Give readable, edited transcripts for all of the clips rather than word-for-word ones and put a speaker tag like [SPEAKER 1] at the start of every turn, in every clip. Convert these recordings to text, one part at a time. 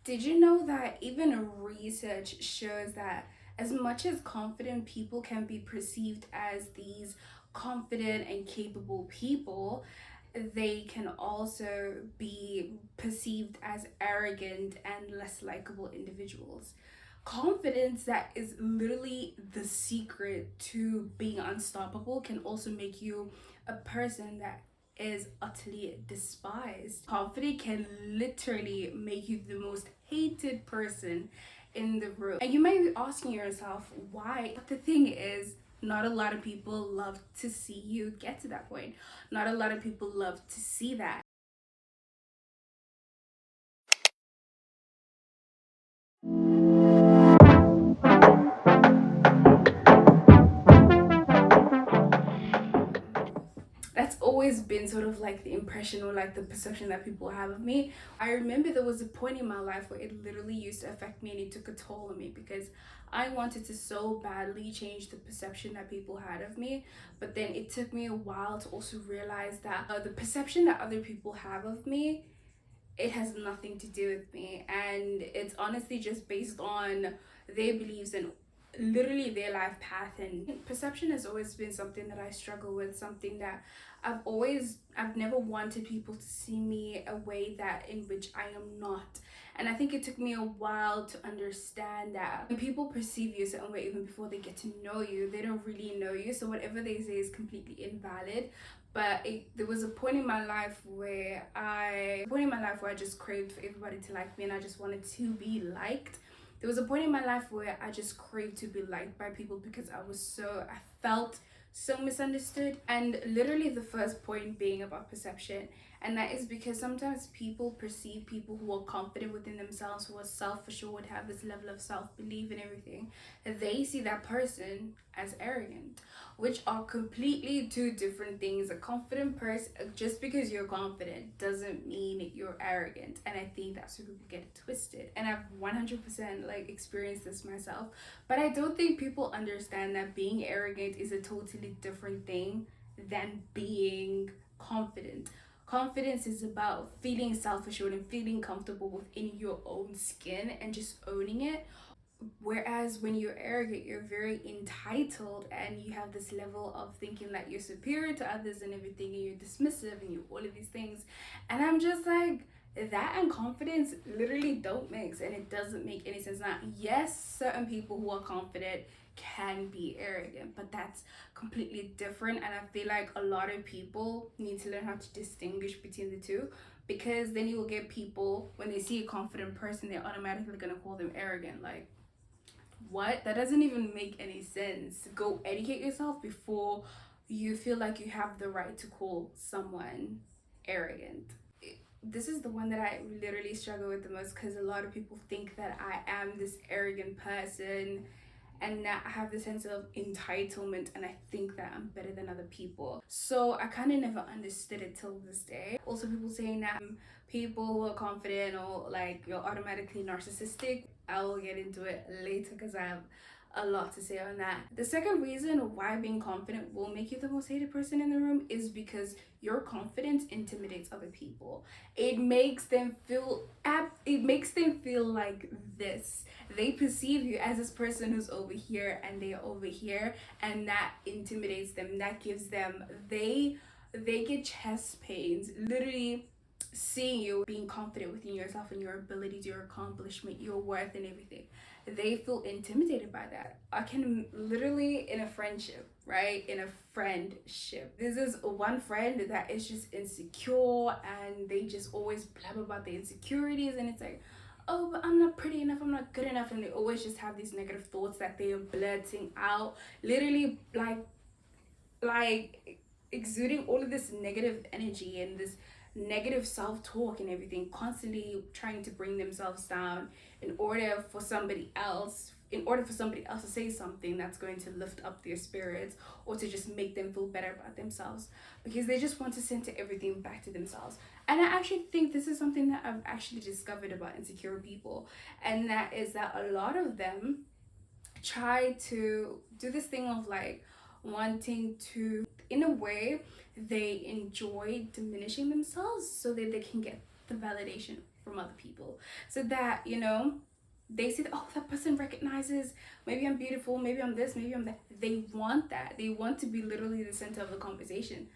[SPEAKER 1] Did you know that even research shows that as much as confident people can be perceived as these confident and capable people, they can also be perceived as arrogant and less likable individuals. Confidence that is literally the secret to being unstoppable can also make you a person that is utterly despised. Confidence can literally make you the most hated person in the room. And you might be asking yourself why. But the thing is, not a lot of people love to see you get to that point. Not a lot of people love to see that. That's always been sort of like the impression or like the perception that people have of me. I remember there was a point in my life where it literally used to affect me and it took a toll on me because I wanted to so badly change the perception that people had of me. But then it took me a while to also realize that the perception that other people have of me, it has nothing to do with me, and it's honestly just based on their beliefs and literally their life path. And perception has always been something that I struggle with, something that I've never wanted people to see me a way that in which I am not. And I think it took me a while to understand that when people perceive you a certain way, even before they get to know you, they don't really know you, so whatever they say is completely invalid. But there was a point in my life where I just craved for everybody to like me, and I just wanted to be liked. There was a point in my life where I just craved to be liked by people because I felt so misunderstood. And literally the first point being about perception, and that is because sometimes people perceive people who are confident within themselves, who are self-assured, have this level of self-belief and everything, they see that person as arrogant, which are completely two different things. A confident person, just because you're confident doesn't mean you're arrogant. And I think that's where people get it twisted. And I've 100% like experienced this myself. But I don't think people understand that being arrogant is a totally different thing than being confident. Confidence is about feeling self assured and feeling comfortable within your own skin and just owning it. Whereas when you're arrogant, you're very entitled and you have this level of thinking that you're superior to others and everything, and you're dismissive and you all of these things. And I'm just like, that and confidence literally don't mix, and it doesn't make any sense. Now, yes, certain people who are confident can be arrogant, but that's completely different. And I feel like a lot of people need to learn how to distinguish between the two, because then you will get people, when they see a confident person, they're automatically gonna call them arrogant. Like, what? That doesn't even make any sense. Go educate yourself before you feel like you have the right to call someone arrogant. This is the one that I literally struggle with the most, because a lot of people think that I am this arrogant person and that I have this sense of entitlement, and I think that I'm better than other people. So I kind of never understood it till this day. Also, people saying that people who are confident or like you're automatically narcissistic. I will get into it later because I have a lot to say on that. The second reason why being confident will make you the most hated person in the room is because your confidence intimidates other people. It makes them feel like this. They perceive you as this person who's over here and they're over here, and that intimidates them. That gives them they get chest pains literally seeing you being confident within yourself and your abilities, your accomplishment, your worth, and everything. They feel intimidated by that. I can literally, in a friendship, right? In a friendship, this is one friend that is just insecure, and they just always blab about the insecurities, and it's like, oh, but I'm not pretty enough, I'm not good enough, and they always just have these negative thoughts that they are blurting out, literally like exuding all of this negative energy and this negative self-talk and everything, constantly trying to bring themselves down in order for somebody else to say something that's going to lift up their spirits or to just make them feel better about themselves, because they just want to center everything back to themselves. And I actually think this is something that I've actually discovered about insecure people, and that is that a lot of them try to do this thing of like wanting to, in a way, they enjoy diminishing themselves so that they can get the validation from other people, so that, they see that, oh, that person recognizes, maybe I'm beautiful, maybe I'm this, maybe I'm that. They want that. They want to be literally the center of the conversation.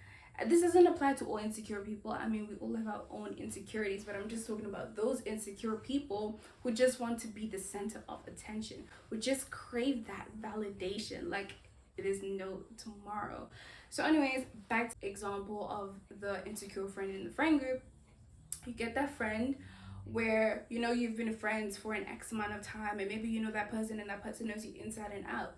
[SPEAKER 1] This doesn't apply to all insecure people. I mean, we all have our own insecurities, but I'm just talking about those insecure people who just want to be the center of attention, who just crave that validation like it is no tomorrow. So anyways, back to the example of the insecure friend in the friend group. You get that friend where you've been friends for an X amount of time, and maybe you know that person and that person knows you inside and out.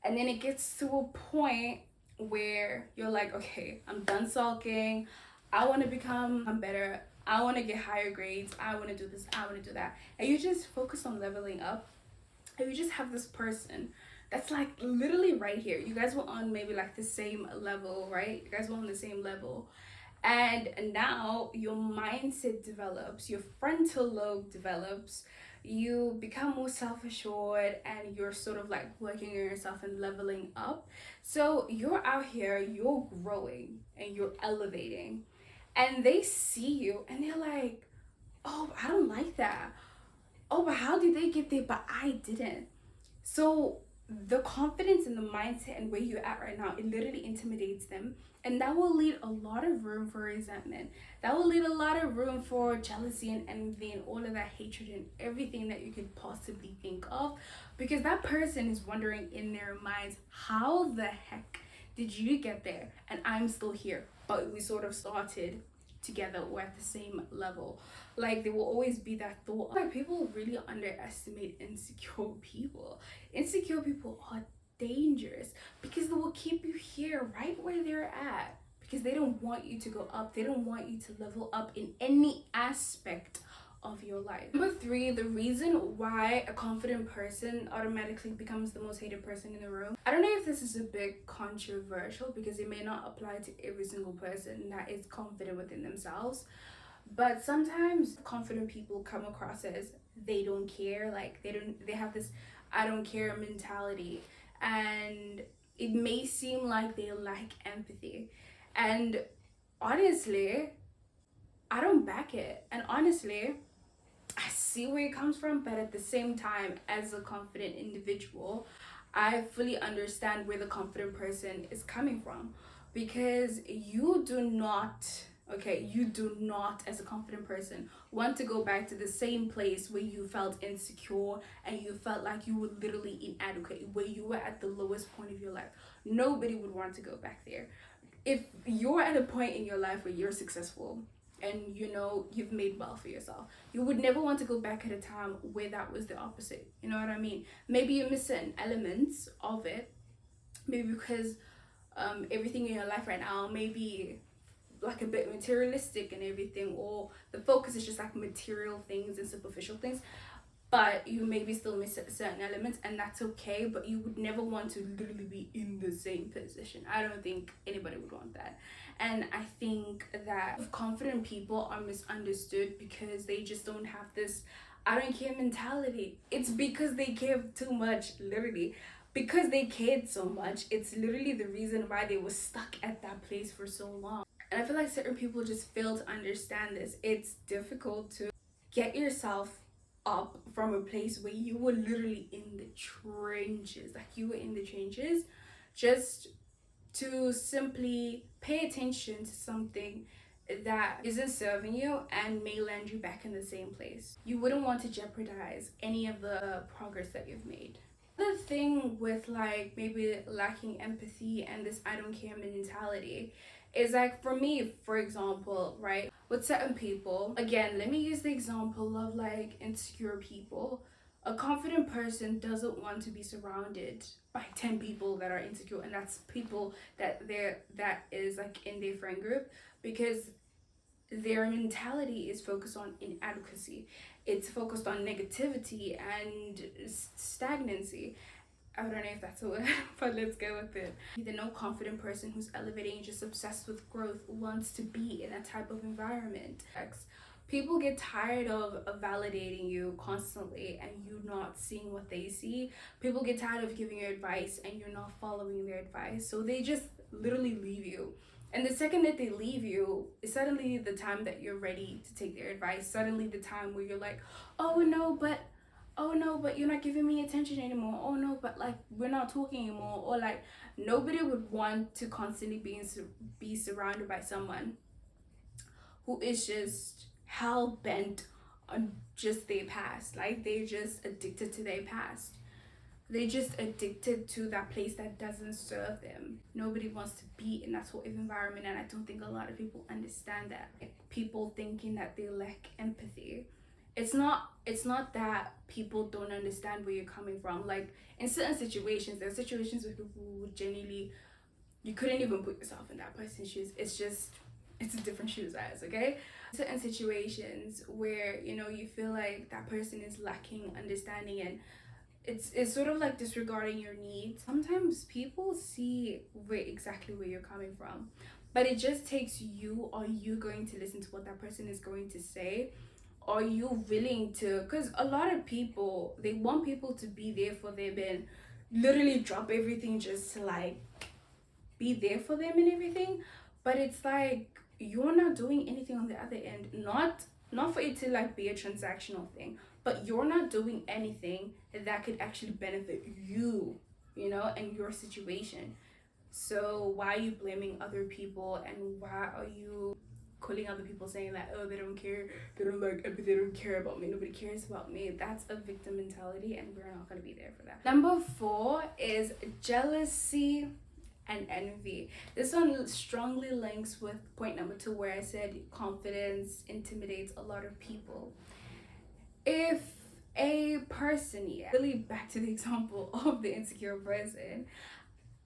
[SPEAKER 1] And then it gets to a point where you're like, okay, I'm done sulking. I want to become better. I want to get higher grades. I want to do this. I want to do that. And you just focus on leveling up. And you just have this person that's like literally right here. You guys were on maybe like the same level, right? You guys were on the same level. And now your mindset develops, your frontal lobe develops, you become more self-assured, and you're sort of like working on yourself and leveling up. So you're out here, you're growing and you're elevating, and they see you and they're like, oh, I don't like that. Oh, but how did they get there but I didn't? So the confidence and the mindset and where you're at right now, it literally intimidates them. And that will leave a lot of room for resentment. That will leave a lot of room for jealousy and envy and all of that hatred and everything that you could possibly think of. Because that person is wondering in their minds, how the heck did you get there? And I'm still here. But we sort of started together or at the same level. Like, there will always be that thought. Like, people really underestimate insecure people. Insecure people are dangerous because they will keep you here right where they're at, because they don't want you to go up. They don't want you to level up in any aspect of your life. Number 3, the reason why a confident person automatically becomes the most hated person in the room. I don't know if this is a bit controversial because it may not apply to every single person that is confident within themselves, but sometimes confident people come across as they don't care. Like, they have this I don't care mentality, and it may seem like they lack empathy. And honestly, I don't back it. And honestly, I see where it comes from, but at the same time, as a confident individual, I fully understand where the confident person is coming from, because you do not, as a confident person, want to go back to the same place where you felt insecure and you felt like you were literally inadequate, where you were at the lowest point of your life. Nobody would want to go back there. If you're at a point in your life where you're successful and you've made well for yourself, you would never want to go back at a time where that was the opposite. You know what I mean? Maybe you're missing elements of it, maybe because everything in your life right now may be like a bit materialistic and everything, or the focus is just like material things and superficial things, but you maybe still miss certain elements, and that's okay. But you would never want to literally be in the same position. I don't think anybody would want that. And I think that confident people are misunderstood because they just don't have this I don't care mentality. It's because they care too much, literally. Because they cared so much, it's literally the reason why they were stuck at that place for so long. And I feel like certain people just fail to understand this. It's difficult to get yourself up from a place where you were literally in the trenches, like you were in the trenches, just to simply pay attention to something that isn't serving you and may land you back in the same place. You wouldn't want to jeopardize any of the progress that you've made. The thing with like maybe lacking empathy and this I don't care mentality is like, for me, for example, right, with certain people, again, let me use the example of like insecure people. A confident person doesn't want to be surrounded by 10 people that are insecure, and that's people that is like in their friend group, because their mentality is focused on inadequacy. It's focused on negativity and stagnancy. I don't know if that's a word, but let's go with it. The no confident person who's elevating, just obsessed with growth, wants to be in that type of environment. People get tired of validating you constantly and you not seeing what they see. People get tired of giving you advice and you're not following their advice. So they just literally leave you. And the second that they leave you is suddenly the time that you're ready to take their advice. Suddenly the time where you're like, oh no, but you're not giving me attention anymore. Oh no, but like we're not talking anymore. Or like nobody would want to constantly be surrounded by someone who is just hell bent on just their past. Like they're just addicted to their past. They're just addicted to that place that doesn't serve them. Nobody wants to be in that sort of environment, and I don't think a lot of people understand that. Like, people thinking that they lack empathy. It's not that people don't understand where you're coming from. Like in certain situations, there are situations where people would genuinely, you couldn't even put yourself in that person's shoes. It's a different shoes as, okay? Certain situations where, you feel like that person is lacking understanding, and it's sort of like disregarding your needs. Sometimes people see exactly where you're coming from, but it just takes you. Are you going to listen to what that person is going to say? Are you willing to? Because a lot of people, they want people to be there for them and literally drop everything just to like be there for them and everything, but it's like you're not doing anything on the other end. Not for it to like be a transactional thing, but you're not doing anything that could actually benefit you, and your situation. So why are you blaming other people, and why are you calling other people saying that, oh, they don't care, they don't like, they don't care about me, nobody cares about me? That's a victim mentality, and we're not going to be there for that. Number 4 is jealousy and envy. This one strongly links with point number 2, where I said confidence intimidates a lot of people. If a person, really back to the example of the insecure person,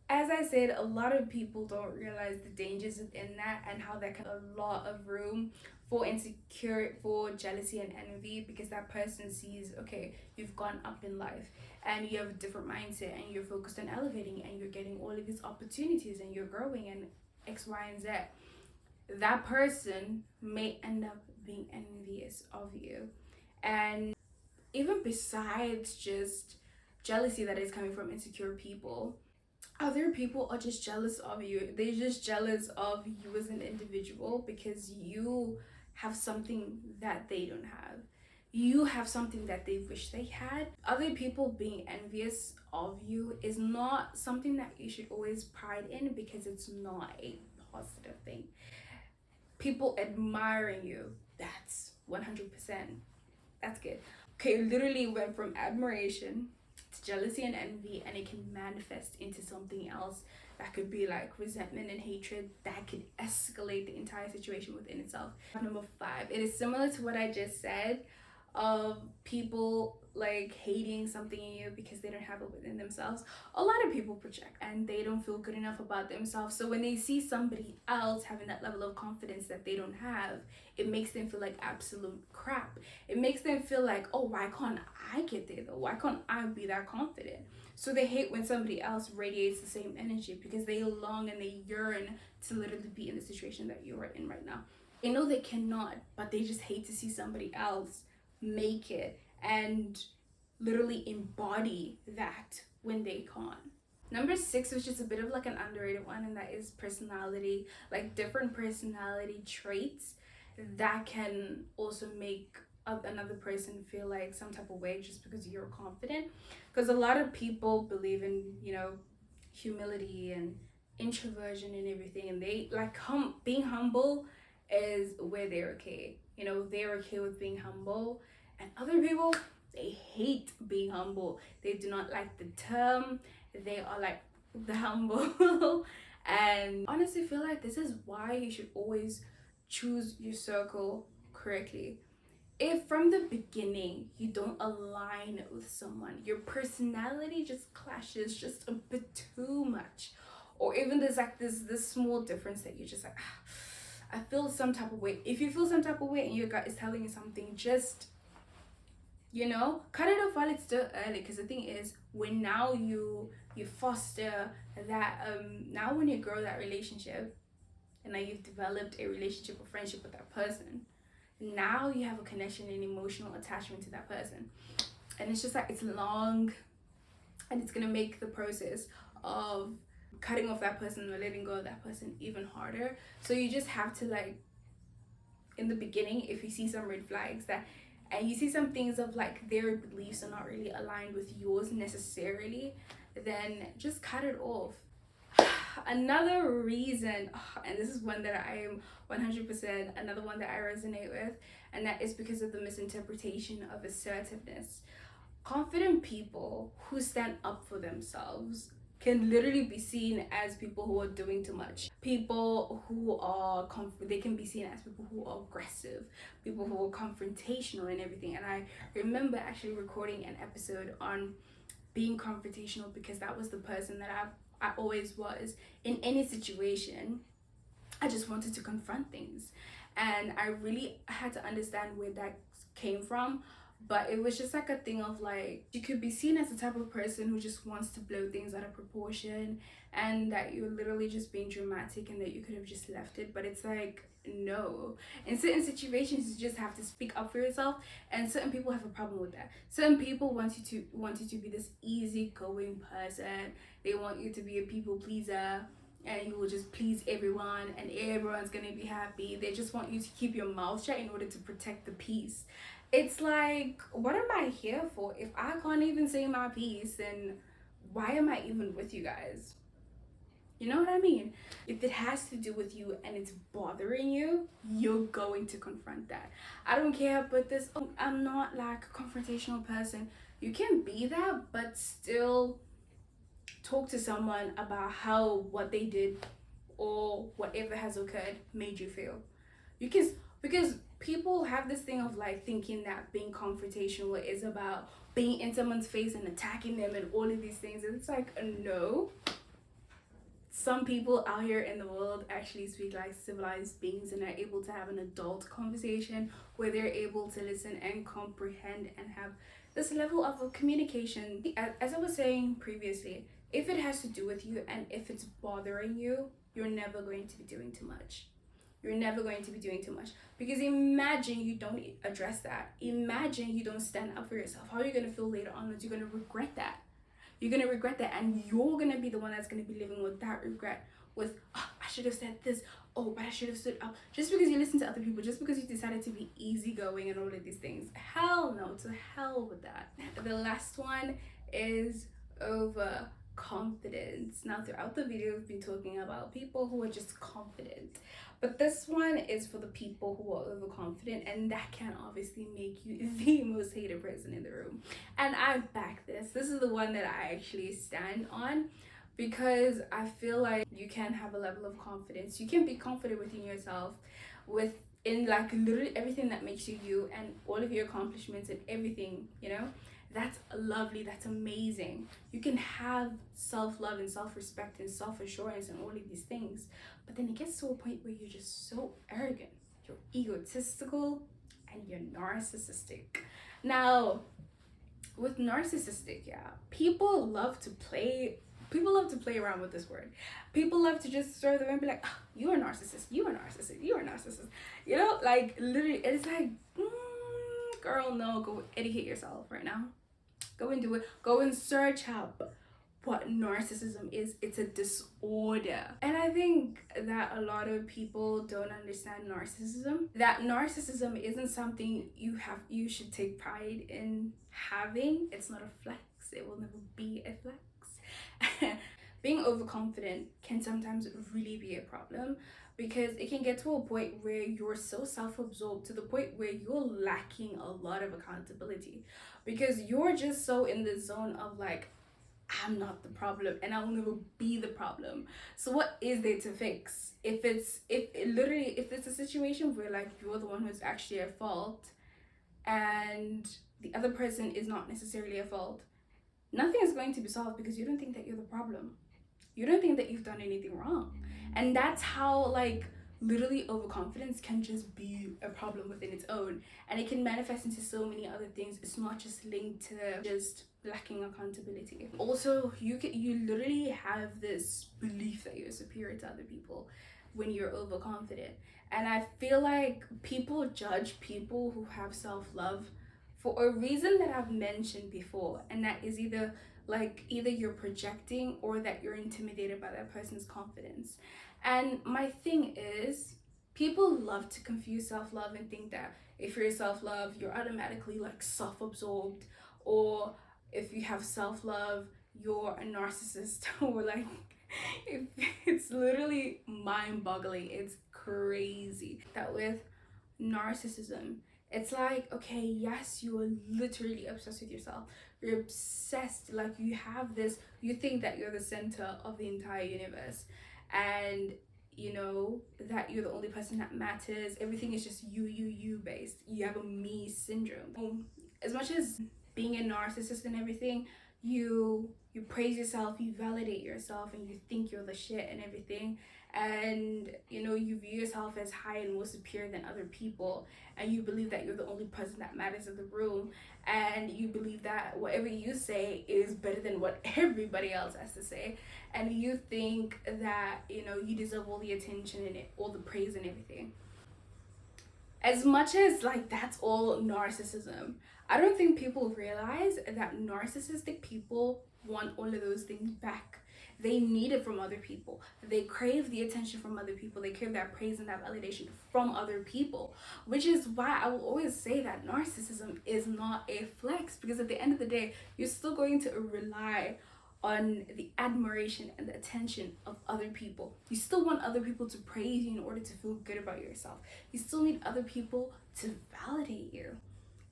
[SPEAKER 1] as I said, a lot of people don't realize the dangers within that, and how that can a lot of room for jealousy and envy, because that person sees, okay, you've gone up in life and you have a different mindset and you're focused on elevating and you're getting all of these opportunities and you're growing and X, Y, and Z. That person may end up being envious of you. And even besides just jealousy that is coming from insecure people, other people are just jealous of you. They're just jealous of you as an individual, because you have something that they don't have. You have something that they wish they had. Other people being envious of you is not something that you should always pride in, because it's not a positive thing. People admiring you, that's 100%. That's good. Okay, it literally went from admiration to jealousy and envy, and it can manifest into something else that could be like resentment and hatred that could escalate the entire situation within itself. Number 5, it is similar to what I just said, of people like hating something in you because they don't have it within themselves. A lot of people project and they don't feel good enough about themselves, so when they see somebody else having that level of confidence that they don't have, it makes them feel like absolute crap. It makes them feel like, oh, why can't I get there though? Why can't I be that confident? So they hate when somebody else radiates the same energy, because they long and they yearn to literally be in the situation that you're in right now. They know they cannot, but they just hate to see somebody else make it and literally embody that when they can't. Number 6, which is a bit of like an underrated one, and that is personality. Like different personality traits that can also make another person feel like some type of way just because you're confident. Because a lot of people believe in, humility and introversion and everything, and they like being humble is where they're okay. They're okay with being humble, and other people, they hate being humble. They do not like the term. They are like the humble. And honestly feel like this is why you should always choose your circle correctly. If from the beginning you don't align with someone, your personality just clashes just a bit too much, or even there's like this small difference that you're just like, I feel some type of way. If you feel some type of way and your gut is telling you something, just cut it off while it's still early. Because the thing is, when now you foster that, now when you grow that relationship, and now you've developed a relationship or friendship with that person, now you have a connection and emotional attachment to that person, and it's just like, it's long, and it's gonna make the process of cutting off that person or letting go of that person even harder. So you just have to, like, in the beginning, if you see some red flags that, and you see some things of like their beliefs are not really aligned with yours necessarily, then just cut it off. Another reason, and this is one that I am 100% another one that I resonate with, and that is because of the misinterpretation of assertiveness. Confident people who stand up for themselves can literally be seen as people who are doing too much. People who are they can be seen as people who are aggressive, people who are confrontational and everything. And I remember actually recording an episode on being confrontational, because that was the person that I always was. In any situation, I just wanted to confront things, and I really had to understand where that came from. But it was just like a thing of like, you could be seen as the type of person who just wants to blow things out of proportion, and that you're literally just being dramatic, and that you could have just left it. But it's like, no, in certain situations you just have to speak up for yourself, and certain people have a problem with that. Certain people want you to be this easygoing person. They want you to be a people pleaser, and you will just please everyone, and everyone's gonna be happy. They just want you to keep your mouth shut in order to protect the peace. It's like, what am I here for? If I can't even say my piece, then why am I even with you guys? You know what I mean? If it has to do with you and it's bothering you, you're going to confront that. I don't care, but this, I'm not like a confrontational person. You can be that, but still talk to someone about how what they did or whatever has occurred made you feel. You can, because people have this thing of like thinking that being confrontational is about being in someone's face and attacking them and all of these things. And it's like, no. Some people out here in the world actually speak like civilized beings and are able to have an adult conversation where they're able to listen and comprehend and have this level of communication. As I was saying previously, if it has to do with you and if it's bothering you, you're never going to be doing too much. You're never going to be doing too much, because imagine you don't address that. Imagine you don't stand up for yourself. How are you going to feel later on? You're going to regret that. You're going to regret that, and you're going to be the one that's going to be living with that regret, with, oh, I should have said this, oh, but I should have stood up. Just because you listen to other people, just because you decided to be easygoing and all of these things. Hell no, to hell with that. The last one is overconfidence. Now, throughout the video, we've been talking about people who are just confident. But this one is for the people who are overconfident, and that can obviously make you the most hated person in the room. And I back this. This is the one that I actually stand on, because I feel like you can have a level of confidence. You can be confident within yourself, within like literally everything that makes you you, and all of your accomplishments and everything, you know. That's lovely, that's amazing. You can have self-love and self-respect and self-assurance and all of these things, but then it gets to a point where you're just so arrogant, you're egotistical, and you're narcissistic. Now, with narcissistic, yeah, people love to play around with this word. People love to just throw them and be like, oh, you're a narcissist, you're a narcissist, you're a narcissist. You know, like literally, it's like, girl, no, go educate yourself right now. Go and do it. Go and search up what narcissism is. It's a disorder. And I think that a lot of people don't understand narcissism. That narcissism isn't something you should take pride in having. It's not a flex. It will never be a flex. Being overconfident can sometimes really be a problem, because it can get to a point where you're so self-absorbed to the point where you're lacking a lot of accountability, because you're just so in the zone of like, I'm not the problem and I'll never be the problem. So what is there to fix? If it's a situation where like you're the one who's actually at fault and the other person is not necessarily at fault, nothing is going to be solved, because you don't think that you're the problem. You don't think that you've done anything wrong. And that's how like literally overconfidence can just be a problem within its own, and it can manifest into so many other things. It's not just linked to just lacking accountability. Also, you literally have this belief that you're superior to other people when you're overconfident. And I feel like people judge people who have self-love for a reason that I've mentioned before, and that is either like either you're projecting or that you're intimidated by that person's confidence. And my thing is, people love to confuse self-love and think that if you're self-love, you're automatically like self-absorbed, or if you have self-love, you're a narcissist or like it's literally mind-boggling. It's crazy that with narcissism, it's like, okay, yes, you are literally obsessed with yourself. You're obsessed, like you have this, you think that you're the center of the entire universe, and you know that you're the only person that matters. Everything is just you based. You have a me syndrome. As much as being a narcissist and everything, you praise yourself, you validate yourself, and you think you're the shit and everything, and you know you view yourself as high and more superior than other people, and you believe that you're the only person that matters in the room, and you believe that whatever you say is better than what everybody else has to say, and you think that you know you deserve all the attention and all the praise and everything. As much as like that's all narcissism, I don't think people realize that narcissistic people want all of those things back. They need it from other people. They crave the attention from other people. They crave that praise and that validation from other people, which is why I will always say that narcissism is not a flex, because at the end of the day, you're still going to rely on the admiration and the attention of other people. You still want other people to praise you in order to feel good about yourself. You still need other people to validate you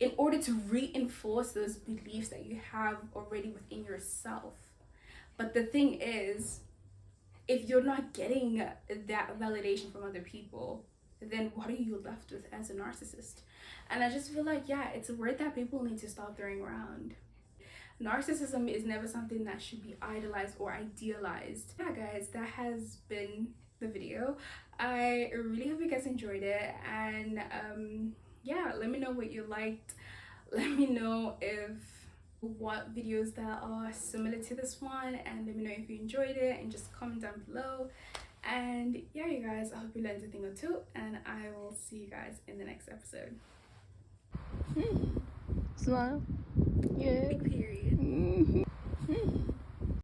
[SPEAKER 1] in order to reinforce those beliefs that you have already within yourself. But the thing is, if you're not getting that validation from other people, then what are you left with as a narcissist? And I just feel like, yeah, it's a word that people need to stop throwing around. Narcissism is never something that should be idolized or idealized. Yeah, guys, that has been the video. I really hope you guys enjoyed it, and yeah, let me know what you liked. Let me know if what videos that are similar to this one, and let me know if you enjoyed it, and just comment down below. And yeah, you guys, I hope you learned a thing or two, and I will see you guys in the next episode.
[SPEAKER 2] Smile. Yeah.
[SPEAKER 1] Big period.